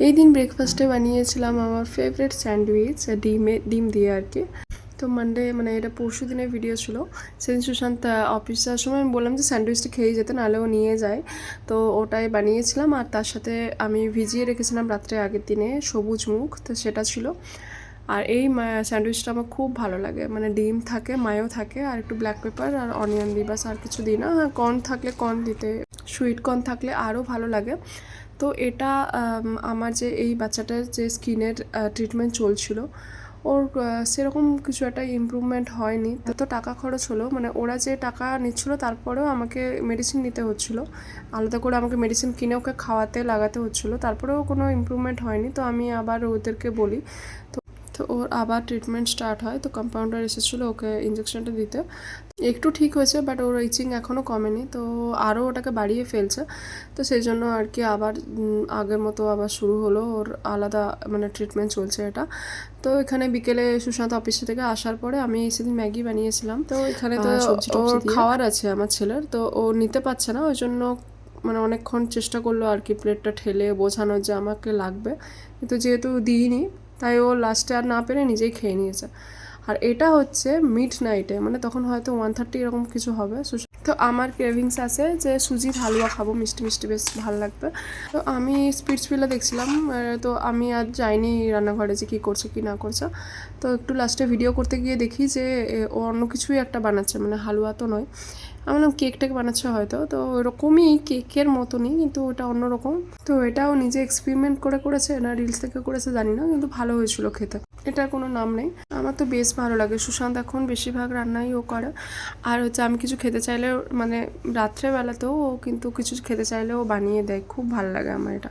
এই দিন ব্রেকফাস্টে বানিয়েছিলাম আমার ফেভারিট স্যান্ডউইচ ডিম দিয়ে আর কি। তো মানডে মানে এটা পরশু দিনের ভিডিও ছিল। সেদিন সুশান্ত অফিস যাওয়ার সময় আমি বললাম যে স্যান্ডউইচটা খেয়েই যেতে, নাহলে ও নিয়ে যায়। তো ওটাই বানিয়েছিলাম, আর তার সাথে আমি ভিজিয়ে রেখেছিলাম রাত্রে আগের দিনে সবুজ মুখ, তো সেটা ছিল। আর এই স্যান্ডউইচটা আমার খুব ভালো লাগে, মানে ডিম থাকে, মায়ো থাকে, আর একটু ব্ল্যাক পেপার আর অনিয়ন দিই, বাস আর কিছু দিই না। কর্ন থাকলে কর্ন দিতে, সুইট কর্ন থাকলে আরও ভালো লাগে। তো এটা আমার যে এই বাচ্চাটার যে স্কিনের ট্রিটমেন্ট চলছিল, ওর সেরকম কিছু একটা ইমপ্রুভমেন্ট হয়নি। তো টাকা খরচ হলো, মানে ওরা যে টাকা নিচ্ছিলো তারপরেও আমাকে মেডিসিন নিতে হচ্ছিলো, আলাদা করে আমাকে মেডিসিন কিনে ওকে খাওয়াতে লাগাতে হচ্ছিলো, তারপরেও কোনো ইমপ্রুভমেন্ট হয়নি। তো আমি আবার ওদেরকে বলি, তো ওর আবার ট্রিটমেন্ট স্টার্ট হয়। তো কম্পাউন্ডার এসেছিলো ওকে ইঞ্জেকশনটা দিতে, একটু ঠিক হয়েছে, বাট ওর ইচিং এখনও কমেনি, তো আরও ওটাকে বাড়িয়ে ফেলছে। তো সেই জন্য আর কি আবার আগের মতো আবার শুরু হলো ওর আলাদা, মানে ট্রিটমেন্ট চলছে এটা। তো এখানে বিকেলে সুশান্ত অফিস থেকে আসার পরে আমি সেদিন ম্যাগি বানিয়েছিলাম। তো এখানে তো ওর খাওয়ার আছে আমার ছেলের, তো ও নিতে পারছে না, ওই জন্য মানে অনেকক্ষণ চেষ্টা করলো আর কি প্লেটটা ঠেলে বোঝানোর যে আমাকে লাগবে, কিন্তু যেহেতু দিইনি তাই ও লাস্টে আর না পেরে নিজেই খেয়ে নিয়েছে। আর এটা হচ্ছে মিড নাইটে, মানে তখন হয়তো 1:30 এরকম কিছু হবে। তো আমার ক্রেভিংস আছে যে সুজির হালুয়া খাবো, মিষ্টি মিষ্টি বেশ ভালো লাগবে। তো আমি স্পিডসভিলা দেখছিলাম, তো আমি আর যাইনি রান্নাঘরে যে কী করছে কি না করছে। তো একটু লাস্টে ভিডিও করতে গিয়ে দেখি যে ও অন্য কিছুই একটা বানাচ্ছে, মানে হালুয়া তো নয়। আমি বললাম কেকটাকে বানাচ্ছে হয়তো, তো ওরকমই কেকের মতনই, কিন্তু ওটা অন্যরকম। তো এটাও নিজে এক্সপেরিমেন্ট করেছে না রিলস থেকে করেছে জানি না, কিন্তু ভালো হয়েছিল খেতে। এটার কোনো নাম নেই, আমার তো বেশ ভালো লাগে। সুশান্ত এখন বেশিরভাগ রান্নাই ও করে। আর হচ্ছে আমি কিছু খেতে চাইলেও, মানে রাত্রেবেলাতেও ও কিন্তু কিছু খেতে চাইলেও বানিয়ে দেয়, খুব ভালো লাগে আমার এটা।